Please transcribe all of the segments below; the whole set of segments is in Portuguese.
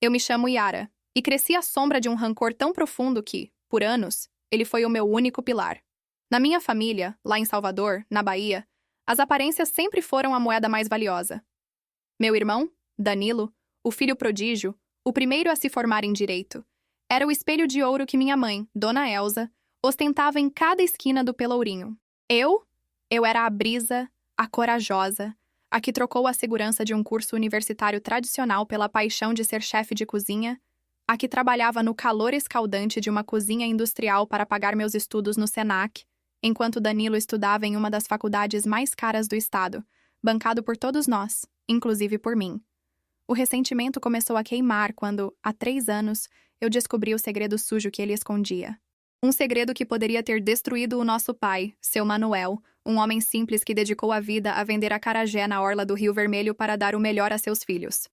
Eu me chamo Yara, e cresci à sombra de um rancor tão profundo que, por anos, ele foi o meu único pilar. Na minha família, lá em Salvador, na Bahia, as aparências sempre foram a moeda mais valiosa. Meu irmão, Danilo, o filho prodígio, o primeiro a se formar em direito, era o espelho de ouro que minha mãe, Dona Elsa, ostentava em cada esquina do Pelourinho. Eu era a brisa, a corajosa, a que trocou a segurança de um curso universitário tradicional pela paixão de ser chefe de cozinha, a que trabalhava no calor escaldante de uma cozinha industrial para pagar meus estudos no Senac, enquanto Danilo estudava em uma das faculdades mais caras do estado, bancado por todos nós, inclusive por mim. O ressentimento começou a queimar quando, há 3 anos, eu descobri o segredo sujo que ele escondia. Um segredo que poderia ter destruído o nosso pai, seu Manuel, um homem simples que dedicou a vida a vender acarajé na orla do Rio Vermelho para dar o melhor a seus filhos.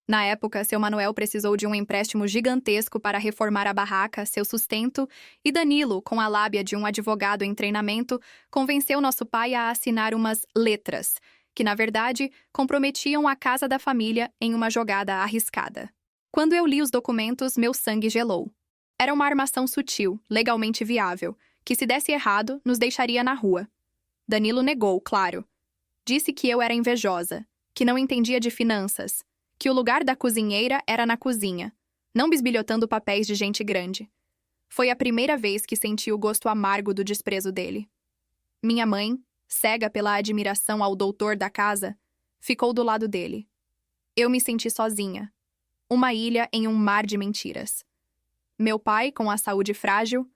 Na época, seu Manuel precisou de um empréstimo gigantesco para reformar a barraca, seu sustento, e Danilo, com a lábia de um advogado em treinamento, convenceu nosso pai a assinar umas letras, que, na verdade, comprometiam a casa da família em uma jogada arriscada. Quando eu li os documentos, meu sangue gelou. Era uma armação sutil, legalmente viável, que, se desse errado, nos deixaria na rua. Danilo negou, claro. Disse que eu era invejosa, que não entendia de finanças, que o lugar da cozinheira era na cozinha, não bisbilhotando papéis de gente grande. Foi a primeira vez que senti o gosto amargo do desprezo dele. Minha mãe, cega pela admiração ao doutor da casa, ficou do lado dele. Eu me senti sozinha. Uma ilha em um mar de mentiras. Meu pai, com a saúde frágil,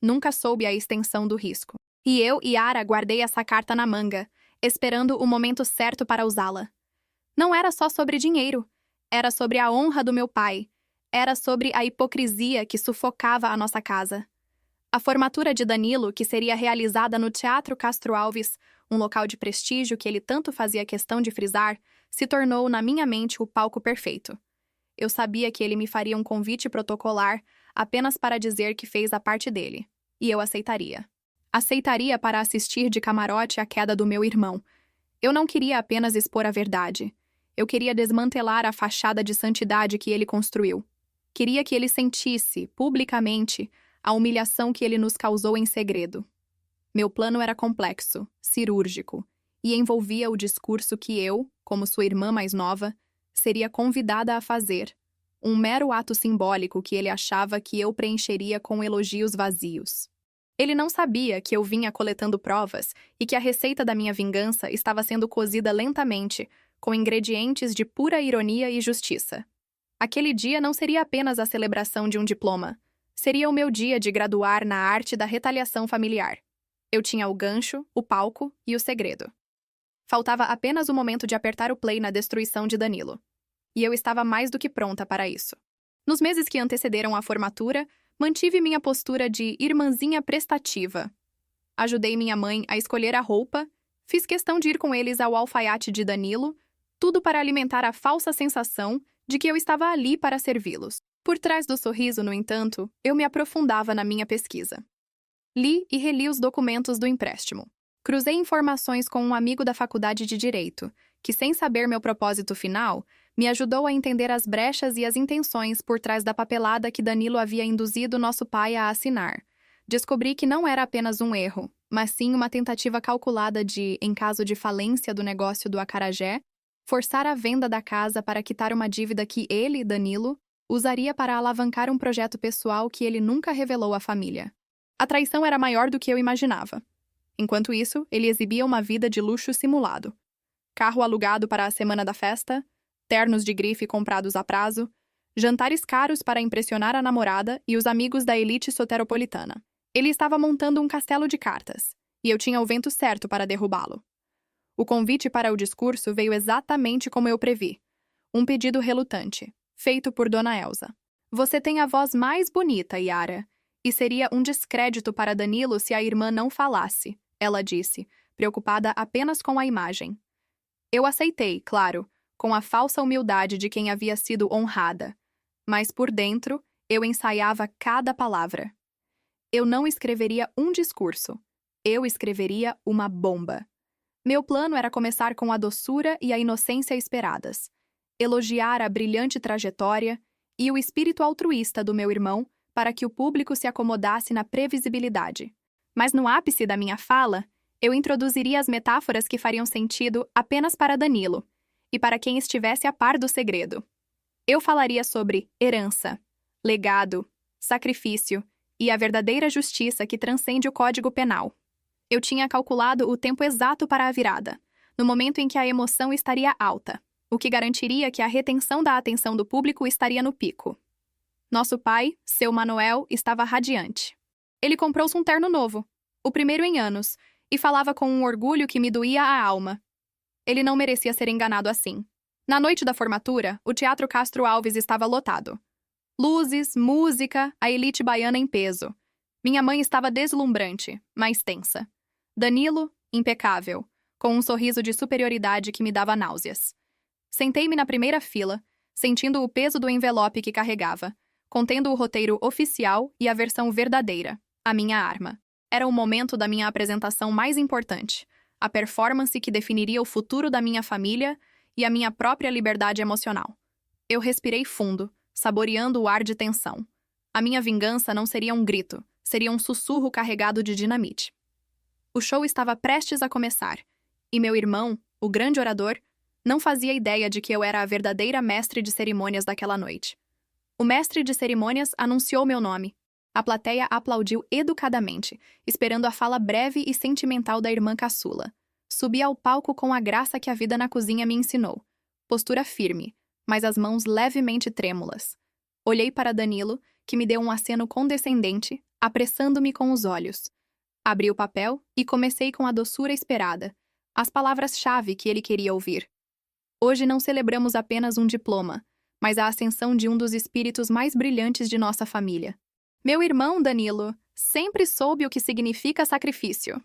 nunca soube a extensão do risco. E eu, Yara, guardei essa carta na manga, esperando o momento certo para usá-la. Não era só sobre dinheiro. Era sobre a honra do meu pai. Era sobre a hipocrisia que sufocava a nossa casa. A formatura de Danilo, que seria realizada no Teatro Castro Alves, um local de prestígio que ele tanto fazia questão de frisar, se tornou na minha mente o palco perfeito. Eu sabia que ele me faria um convite protocolar apenas para dizer que fez a parte dele. E eu aceitaria. Aceitaria para assistir de camarote a queda do meu irmão. Eu não queria apenas expor a verdade. Eu queria desmantelar a fachada de santidade que ele construiu. Queria que ele sentisse, publicamente, a humilhação que ele nos causou em segredo. Meu plano era complexo, cirúrgico, e envolvia o discurso que eu, como sua irmã mais nova, seria convidada a fazer, um mero ato simbólico que ele achava que eu preencheria com elogios vazios. Ele não sabia que eu vinha coletando provas e que a receita da minha vingança estava sendo cozida lentamente, com ingredientes de pura ironia e justiça. Aquele dia não seria apenas a celebração de um diploma. Seria o meu dia de graduar na arte da retaliação familiar. Eu tinha o gancho, o palco e o segredo. Faltava apenas o momento de apertar o play na destruição de Danilo. E eu estava mais do que pronta para isso. Nos meses que antecederam a formatura, mantive minha postura de irmãzinha prestativa. Ajudei minha mãe a escolher a roupa, fiz questão de ir com eles ao alfaiate de Danilo, tudo para alimentar a falsa sensação de que eu estava ali para servi-los. Por trás do sorriso, no entanto, eu me aprofundava na minha pesquisa. Li e reli os documentos do empréstimo. Cruzei informações com um amigo da faculdade de Direito, que, sem saber meu propósito final, me ajudou a entender as brechas e as intenções por trás da papelada que Danilo havia induzido nosso pai a assinar. Descobri que não era apenas um erro, mas sim uma tentativa calculada de, em caso de falência do negócio do acarajé, forçar a venda da casa para quitar uma dívida que ele, Danilo, usaria para alavancar um projeto pessoal que ele nunca revelou à família. A traição era maior do que eu imaginava. Enquanto isso, ele exibia uma vida de luxo simulado. Carro alugado para a semana da festa, ternos de grife comprados a prazo, jantares caros para impressionar a namorada e os amigos da elite soteropolitana. Ele estava montando um castelo de cartas, e eu tinha o vento certo para derrubá-lo. O convite para o discurso veio exatamente como eu previ. Um pedido relutante, feito por Dona Elsa. Você tem a voz mais bonita, Yara, e seria um descrédito para Danilo se a irmã não falasse, ela disse, preocupada apenas com a imagem. Eu aceitei, claro, com a falsa humildade de quem havia sido honrada, mas por dentro eu ensaiava cada palavra. Eu não escreveria um discurso, eu escreveria uma bomba. Meu plano era começar com a doçura e a inocência esperadas, elogiar a brilhante trajetória e o espírito altruísta do meu irmão para que o público se acomodasse na previsibilidade. Mas no ápice da minha fala, eu introduziria as metáforas que fariam sentido apenas para Danilo e para quem estivesse a par do segredo. Eu falaria sobre herança, legado, sacrifício e a verdadeira justiça que transcende o Código Penal. Eu tinha calculado o tempo exato para a virada, no momento em que a emoção estaria alta, o que garantiria que a retenção da atenção do público estaria no pico. Nosso pai, seu Manuel, estava radiante. Ele comprou-se um terno novo, o primeiro em anos, e falava com um orgulho que me doía a alma. Ele não merecia ser enganado assim. Na noite da formatura, o Teatro Castro Alves estava lotado. Luzes, música, a elite baiana em peso. Minha mãe estava deslumbrante, mas tensa. Danilo, impecável, com um sorriso de superioridade que me dava náuseas. Sentei-me na primeira fila, sentindo o peso do envelope que carregava, contendo o roteiro oficial e a versão verdadeira, a minha arma. Era o momento da minha apresentação mais importante, a performance que definiria o futuro da minha família e a minha própria liberdade emocional. Eu respirei fundo, saboreando o ar de tensão. A minha vingança não seria um grito, seria um sussurro carregado de dinamite. O show estava prestes a começar, e meu irmão, o grande orador, não fazia ideia de que eu era a verdadeira mestre de cerimônias daquela noite. O mestre de cerimônias anunciou meu nome. A plateia aplaudiu educadamente, esperando a fala breve e sentimental da irmã caçula. Subi ao palco com a graça que a vida na cozinha me ensinou. Postura firme, mas as mãos levemente trêmulas. Olhei para Danilo, que me deu um aceno condescendente, apressando-me com os olhos. Abri o papel e comecei com a doçura esperada, as palavras-chave que ele queria ouvir. Hoje não celebramos apenas um diploma, mas a ascensão de um dos espíritos mais brilhantes de nossa família. Meu irmão, Danilo, sempre soube o que significa sacrifício.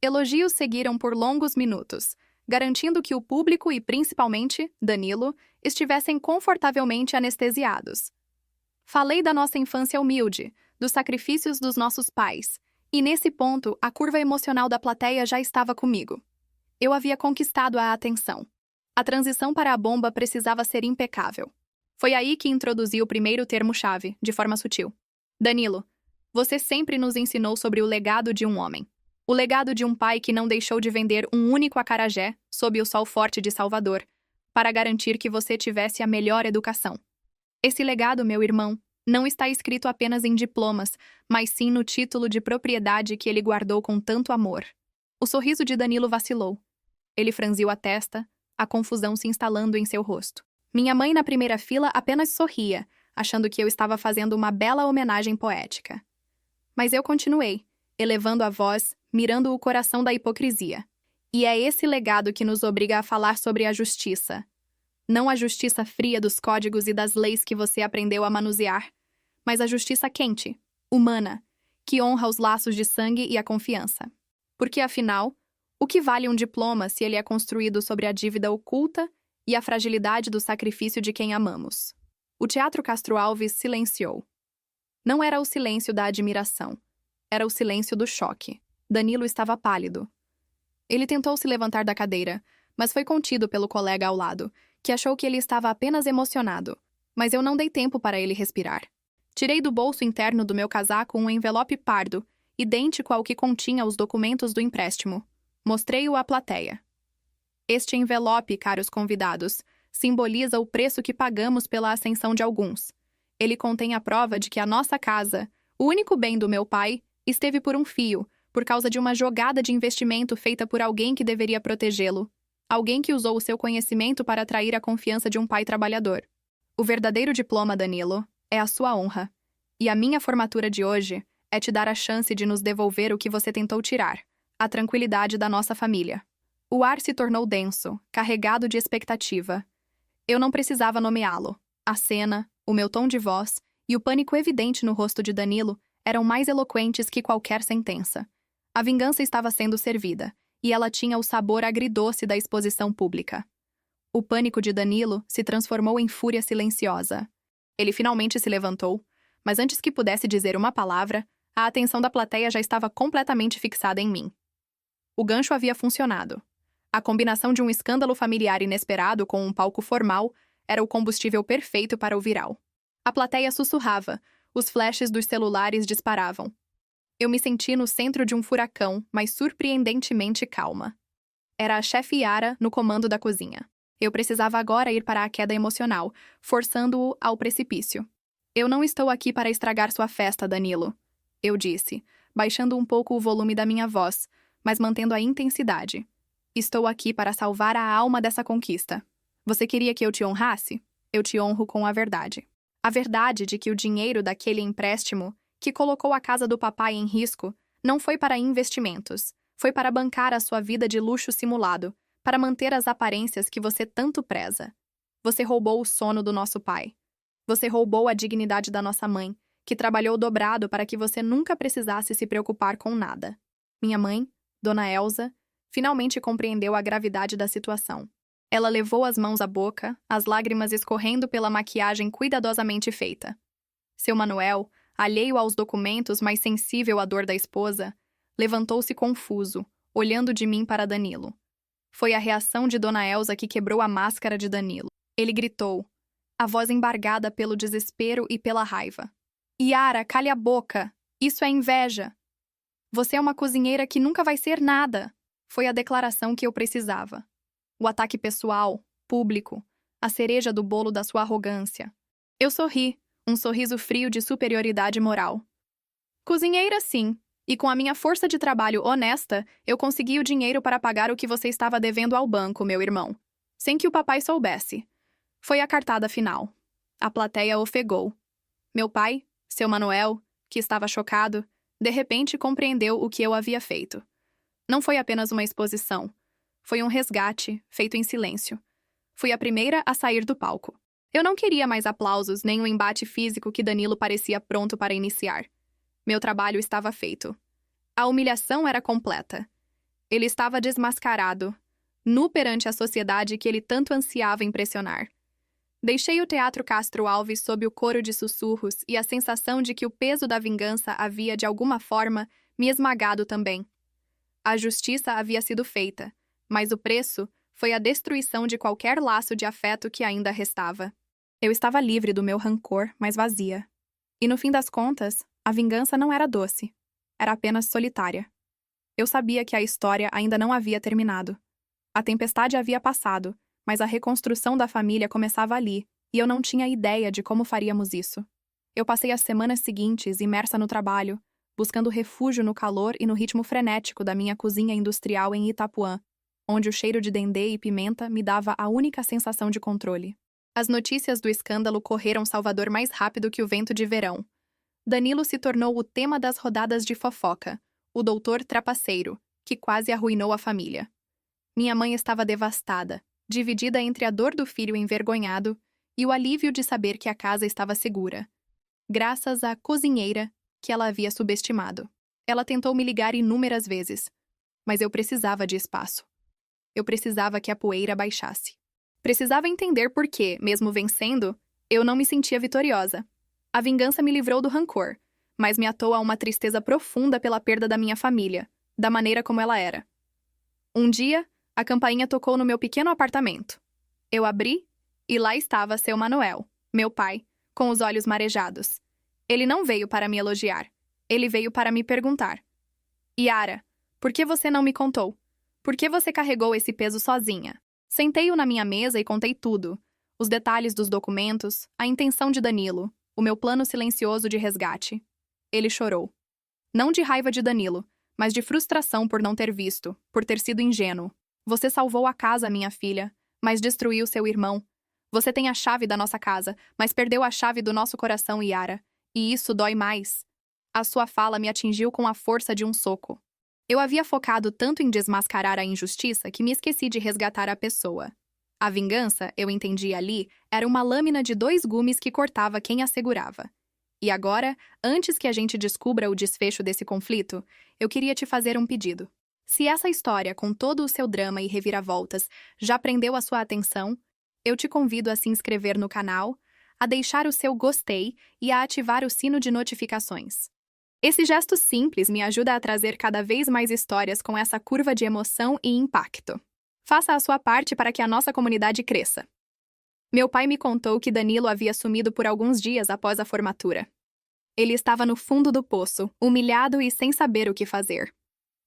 Elogios seguiram por longos minutos, garantindo que o público e, principalmente, Danilo, estivessem confortavelmente anestesiados. Falei da nossa infância humilde, dos sacrifícios dos nossos pais, e nesse ponto a curva emocional da plateia já estava comigo. Eu havia conquistado a atenção. A transição para a bomba precisava ser impecável. Foi aí que introduzi o primeiro termo-chave, de forma sutil. Danilo, você sempre nos ensinou sobre o legado de um homem. O legado de um pai que não deixou de vender um único acarajé, sob o sol forte de Salvador, para garantir que você tivesse a melhor educação. Esse legado, meu irmão, não está escrito apenas em diplomas, mas sim no título de propriedade que ele guardou com tanto amor. O sorriso de Danilo vacilou. Ele franziu a testa, a confusão se instalando em seu rosto. Minha mãe na primeira fila apenas sorria, achando que eu estava fazendo uma bela homenagem poética. Mas eu continuei, elevando a voz, mirando o coração da hipocrisia. E é esse legado que nos obriga a falar sobre a justiça. Não a justiça fria dos códigos e das leis que você aprendeu a manusear, mas a justiça quente, humana, que honra os laços de sangue e a confiança. Porque, afinal, o que vale um diploma se ele é construído sobre a dívida oculta e a fragilidade do sacrifício de quem amamos? O Teatro Castro Alves silenciou. Não era o silêncio da admiração, era o silêncio do choque. Danilo estava pálido. Ele tentou se levantar da cadeira, mas foi contido pelo colega ao lado, que achou que ele estava apenas emocionado, mas eu não dei tempo para ele respirar. Tirei do bolso interno do meu casaco um envelope pardo, idêntico ao que continha os documentos do empréstimo. Mostrei-o à plateia. Este envelope, caros convidados, simboliza o preço que pagamos pela ascensão de alguns. Ele contém a prova de que a nossa casa, o único bem do meu pai, esteve por um fio, por causa de uma jogada de investimento feita por alguém que deveria protegê-lo. Alguém que usou o seu conhecimento para atrair a confiança de um pai trabalhador. O verdadeiro diploma, Danilo, é a sua honra. E a minha formatura de hoje é te dar a chance de nos devolver o que você tentou tirar, a tranquilidade da nossa família. O ar se tornou denso, carregado de expectativa. Eu não precisava nomeá-lo. A cena, o meu tom de voz e o pânico evidente no rosto de Danilo eram mais eloquentes que qualquer sentença. A vingança estava sendo servida, e ela tinha o sabor agridoce da exposição pública. O pânico de Danilo se transformou em fúria silenciosa. Ele finalmente se levantou, mas antes que pudesse dizer uma palavra, a atenção da plateia já estava completamente fixada em mim. O gancho havia funcionado. A combinação de um escândalo familiar inesperado com um palco formal era o combustível perfeito para o viral. A plateia sussurrava, os flashes dos celulares disparavam. Eu me senti no centro de um furacão, mas surpreendentemente calma. Era a chefe Yara no comando da cozinha. Eu precisava agora ir para a queda emocional, forçando-o ao precipício. Eu não estou aqui para estragar sua festa, Danilo, eu disse, baixando um pouco o volume da minha voz, mas mantendo a intensidade. Estou aqui para salvar a alma dessa conquista. Você queria que eu te honrasse? Eu te honro com a verdade. A verdade de que o dinheiro daquele empréstimo, que colocou a casa do papai em risco, não foi para investimentos, foi para bancar a sua vida de luxo simulado, para manter as aparências que você tanto preza. Você roubou o sono do nosso pai. Você roubou a dignidade da nossa mãe, que trabalhou dobrado para que você nunca precisasse se preocupar com nada. Minha mãe, Dona Elza, finalmente compreendeu a gravidade da situação. Ela levou as mãos à boca, as lágrimas escorrendo pela maquiagem cuidadosamente feita. Seu Manuel, alheio aos documentos, mas sensível à dor da esposa, levantou-se confuso, olhando de mim para Danilo. Foi a reação de Dona Elza que quebrou a máscara de Danilo. Ele gritou, a voz embargada pelo desespero e pela raiva. Yara, cale a boca! Isso é inveja! Você é uma cozinheira que nunca vai ser nada! Foi a declaração que eu precisava. O ataque pessoal, público, a cereja do bolo da sua arrogância. Eu sorri, um sorriso frio de superioridade moral. Cozinheira, sim, e com a minha força de trabalho honesta, eu consegui o dinheiro para pagar o que você estava devendo ao banco, meu irmão, sem que o papai soubesse. Foi a cartada final. A plateia ofegou. Meu pai, seu Manuel, que estava chocado, de repente compreendeu o que eu havia feito. Não foi apenas uma exposição. Foi um resgate, feito em silêncio. Fui a primeira a sair do palco. Eu não queria mais aplausos nem o embate físico que Danilo parecia pronto para iniciar. Meu trabalho estava feito. A humilhação era completa. Ele estava desmascarado, nu perante a sociedade que ele tanto ansiava impressionar. Deixei o Teatro Castro Alves sob o coro de sussurros e a sensação de que o peso da vingança havia, de alguma forma, me esmagado também. A justiça havia sido feita, mas o preço foi a destruição de qualquer laço de afeto que ainda restava. Eu estava livre do meu rancor, mas vazia. E no fim das contas, a vingança não era doce. Era apenas solitária. Eu sabia que a história ainda não havia terminado. A tempestade havia passado, mas a reconstrução da família começava ali, e eu não tinha ideia de como faríamos isso. Eu passei as semanas seguintes imersa no trabalho, buscando refúgio no calor e no ritmo frenético da minha cozinha industrial em Itapuã, onde o cheiro de dendê e pimenta me dava a única sensação de controle. As notícias do escândalo correram Salvador mais rápido que o vento de verão. Danilo se tornou o tema das rodadas de fofoca, o doutor trapaceiro, que quase arruinou a família. Minha mãe estava devastada, dividida entre a dor do filho envergonhado e o alívio de saber que a casa estava segura, graças à cozinheira que ela havia subestimado. Ela tentou me ligar inúmeras vezes, mas eu precisava de espaço. Eu precisava que a poeira baixasse. Precisava entender por que, mesmo vencendo, eu não me sentia vitoriosa. A vingança me livrou do rancor, mas me atou a uma tristeza profunda pela perda da minha família, da maneira como ela era. Um dia, a campainha tocou no meu pequeno apartamento. Eu abri e lá estava seu Manuel, meu pai, com os olhos marejados. Ele não veio para me elogiar. Ele veio para me perguntar. Yara, por que você não me contou? Por que você carregou esse peso sozinha? Sentei-o na minha mesa e contei tudo. Os detalhes dos documentos, a intenção de Danilo, o meu plano silencioso de resgate. Ele chorou. Não de raiva de Danilo, mas de frustração por não ter visto, por ter sido ingênuo. Você salvou a casa, minha filha, mas destruiu seu irmão. Você tem a chave da nossa casa, mas perdeu a chave do nosso coração, Yara. E isso dói mais. A sua fala me atingiu com a força de um soco. Eu havia focado tanto em desmascarar a injustiça que me esqueci de resgatar a pessoa. A vingança, eu entendi ali, era uma lâmina de 2 gumes que cortava quem a segurava. E agora, antes que a gente descubra o desfecho desse conflito, eu queria te fazer um pedido. Se essa história, com todo o seu drama e reviravoltas, já prendeu a sua atenção, eu te convido a se inscrever no canal, a deixar o seu gostei e a ativar o sino de notificações. Esse gesto simples me ajuda a trazer cada vez mais histórias com essa curva de emoção e impacto. Faça a sua parte para que a nossa comunidade cresça. Meu pai me contou que Danilo havia sumido por alguns dias após a formatura. Ele estava no fundo do poço, humilhado e sem saber o que fazer.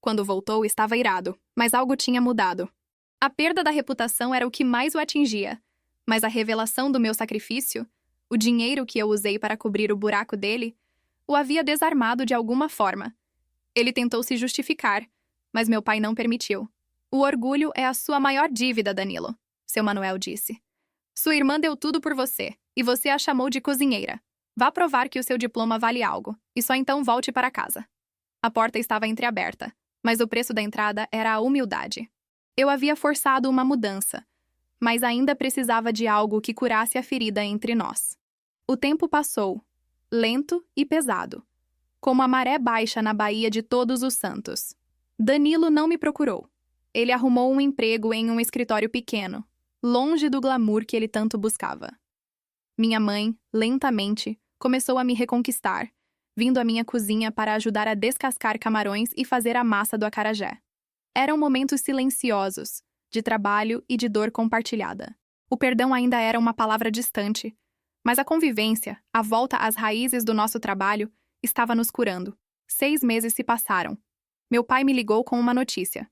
Quando voltou, estava irado, mas algo tinha mudado. A perda da reputação era o que mais o atingia, mas a revelação do meu sacrifício, o dinheiro que eu usei para cobrir o buraco dele, o havia desarmado de alguma forma. Ele tentou se justificar, mas meu pai não permitiu. O orgulho é a sua maior dívida, Danilo, seu Manuel disse. Sua irmã deu tudo por você, e você a chamou de cozinheira. Vá provar que o seu diploma vale algo, e só então volte para casa. A porta estava entreaberta, mas o preço da entrada era a humildade. Eu havia forçado uma mudança, mas ainda precisava de algo que curasse a ferida entre nós. O tempo passou, lento e pesado, como a maré baixa na Baía de Todos os Santos. Danilo não me procurou. Ele arrumou um emprego em um escritório pequeno, longe do glamour que ele tanto buscava. Minha mãe, lentamente, começou a me reconquistar, vindo à minha cozinha para ajudar a descascar camarões e fazer a massa do acarajé. Eram momentos silenciosos, de trabalho e de dor compartilhada. O perdão ainda era uma palavra distante, mas a convivência, a volta às raízes do nosso trabalho, estava nos curando. 6 meses se passaram. Meu pai me ligou com uma notícia.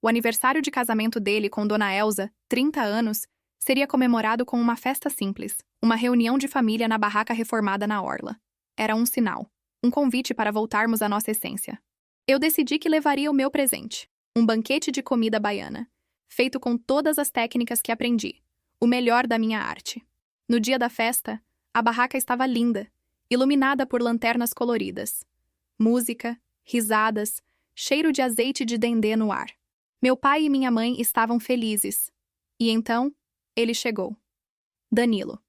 O aniversário de casamento dele com Dona Elza, 30 anos, seria comemorado com uma festa simples, uma reunião de família na barraca reformada na orla. Era um sinal, um convite para voltarmos à nossa essência. Eu decidi que levaria o meu presente, um banquete de comida baiana, feito com todas as técnicas que aprendi, o melhor da minha arte. No dia da festa, a barraca estava linda, iluminada por lanternas coloridas. Música, risadas, cheiro de azeite de dendê no ar. Meu pai e minha mãe estavam felizes. E então, ele chegou. Danilo.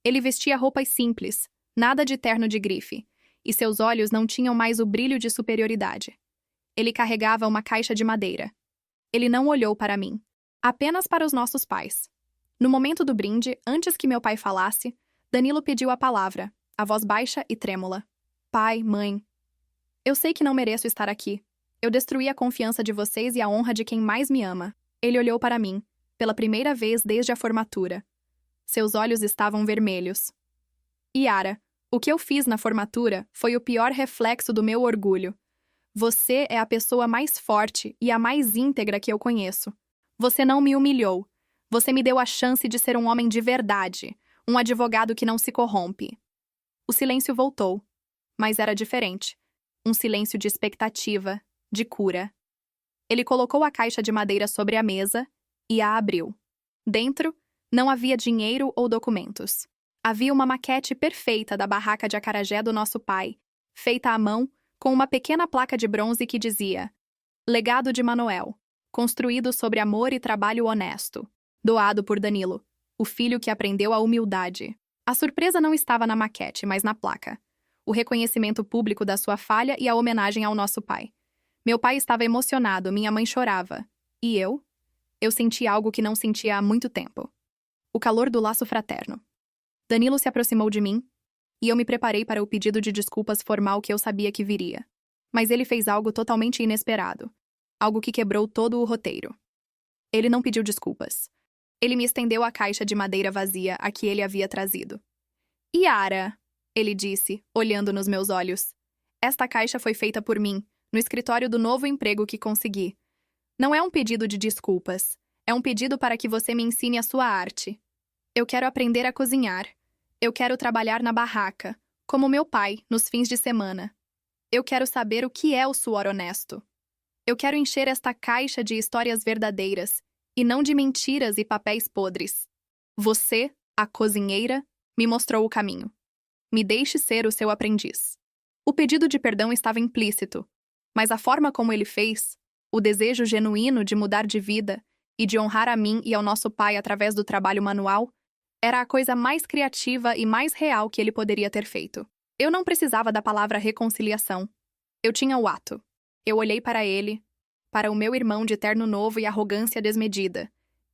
Ele vestia roupas simples, nada de terno de grife, e seus olhos não tinham mais o brilho de superioridade. Ele carregava uma caixa de madeira. Ele não olhou para mim, apenas para os nossos pais. No momento do brinde, antes que meu pai falasse, Danilo pediu a palavra, a voz baixa e trêmula. Pai, mãe. Eu sei que não mereço estar aqui. Eu destruí a confiança de vocês e a honra de quem mais me ama. Ele olhou para mim, pela primeira vez desde a formatura. Seus olhos estavam vermelhos. Yara, o que eu fiz na formatura foi o pior reflexo do meu orgulho. Você é a pessoa mais forte e a mais íntegra que eu conheço. Você não me humilhou. Você me deu a chance de ser um homem de verdade, um advogado que não se corrompe. O silêncio voltou, mas era diferente. Um silêncio de expectativa, de cura. Ele colocou a caixa de madeira sobre a mesa e a abriu. Dentro, não havia dinheiro ou documentos. Havia uma maquete perfeita da barraca de acarajé do nosso pai, feita à mão, com uma pequena placa de bronze que dizia: Legado de Manuel, construído sobre amor e trabalho honesto, doado por Danilo, o filho que aprendeu a humildade. A surpresa não estava na maquete, mas na placa. O reconhecimento público da sua falha e a homenagem ao nosso pai. Meu pai estava emocionado, minha mãe chorava. E eu? Eu senti algo que não sentia há muito tempo. O calor do laço fraterno. Danilo se aproximou de mim, e eu me preparei para o pedido de desculpas formal que eu sabia que viria. Mas ele fez algo totalmente inesperado. Algo que quebrou todo o roteiro. Ele não pediu desculpas. Ele me estendeu a caixa de madeira vazia a que ele havia trazido. Yara, ele disse, olhando nos meus olhos. Esta caixa foi feita por mim, no escritório do novo emprego que consegui. Não é um pedido de desculpas. É um pedido para que você me ensine a sua arte. Eu quero aprender a cozinhar. Eu quero trabalhar na barraca, como meu pai, nos fins de semana. Eu quero saber o que é o suor honesto. Eu quero encher esta caixa de histórias verdadeiras, e não de mentiras e papéis podres. Você, a cozinheira, me mostrou o caminho. Me deixe ser o seu aprendiz. O pedido de perdão estava implícito, mas a forma como ele fez, o desejo genuíno de mudar de vida e de honrar a mim e ao nosso pai através do trabalho manual, era a coisa mais criativa e mais real que ele poderia ter feito. Eu não precisava da palavra reconciliação. Eu tinha o ato. Eu olhei para ele, para o meu irmão de terno novo e arrogância desmedida,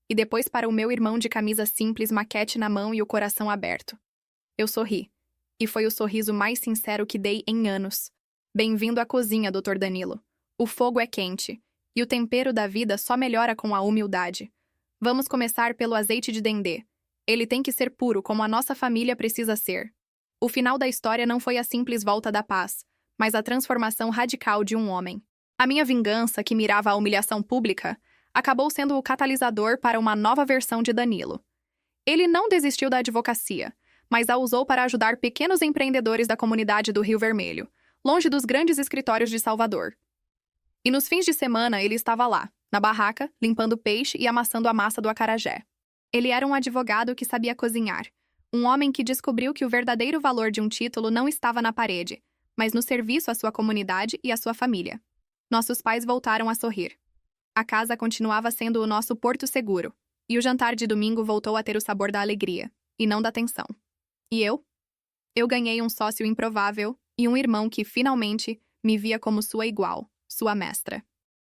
e depois para o meu irmão de camisa simples, maquete na mão e o coração aberto. Eu sorri, e foi o sorriso mais sincero que dei em anos. Bem-vindo à cozinha, Dr. Danilo. O fogo é quente, e o tempero da vida só melhora com a humildade. Vamos começar pelo azeite de dendê. Ele tem que ser puro como a nossa família precisa ser. O final da história não foi a simples volta da paz, mas a transformação radical de um homem. A minha vingança, que mirava a humilhação pública, acabou sendo o catalisador para uma nova versão de Danilo. Ele não desistiu da advocacia, mas a usou para ajudar pequenos empreendedores da comunidade do Rio Vermelho, longe dos grandes escritórios de Salvador. E nos fins de semana ele estava lá, na barraca, limpando peixe e amassando a massa do acarajé. Ele era um advogado que sabia cozinhar, um homem que descobriu que o verdadeiro valor de um título não estava na parede, mas no serviço à sua comunidade e à sua família. Nossos pais voltaram a sorrir. A casa continuava sendo o nosso porto seguro, e o jantar de domingo voltou a ter o sabor da alegria, e não da tensão. E eu? Eu ganhei um sócio improvável e um irmão que, finalmente, me via como sua igual, sua mestra.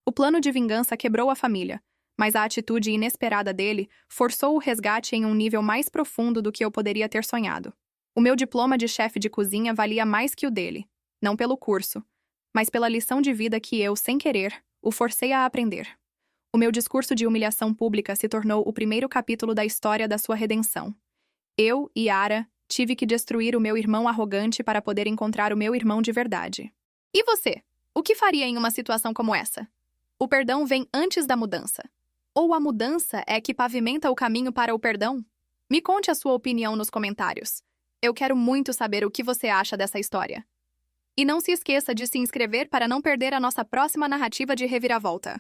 O plano de vingança quebrou a família, mas a atitude inesperada dele forçou o resgate em um nível mais profundo do que eu poderia ter sonhado. O meu diploma de chefe de cozinha valia mais que o dele, não pelo curso, mas pela lição de vida que eu, sem querer, o forcei a aprender. O meu discurso de humilhação pública se tornou o primeiro capítulo da história da sua redenção. Eu, Yara, tive que destruir o meu irmão arrogante para poder encontrar o meu irmão de verdade. E você? O que faria em uma situação como essa? O perdão vem antes da mudança. Ou a mudança é que pavimenta o caminho para o perdão? Me conte a sua opinião nos comentários. Eu quero muito saber o que você acha dessa história. E não se esqueça de se inscrever para não perder a nossa próxima narrativa de reviravolta.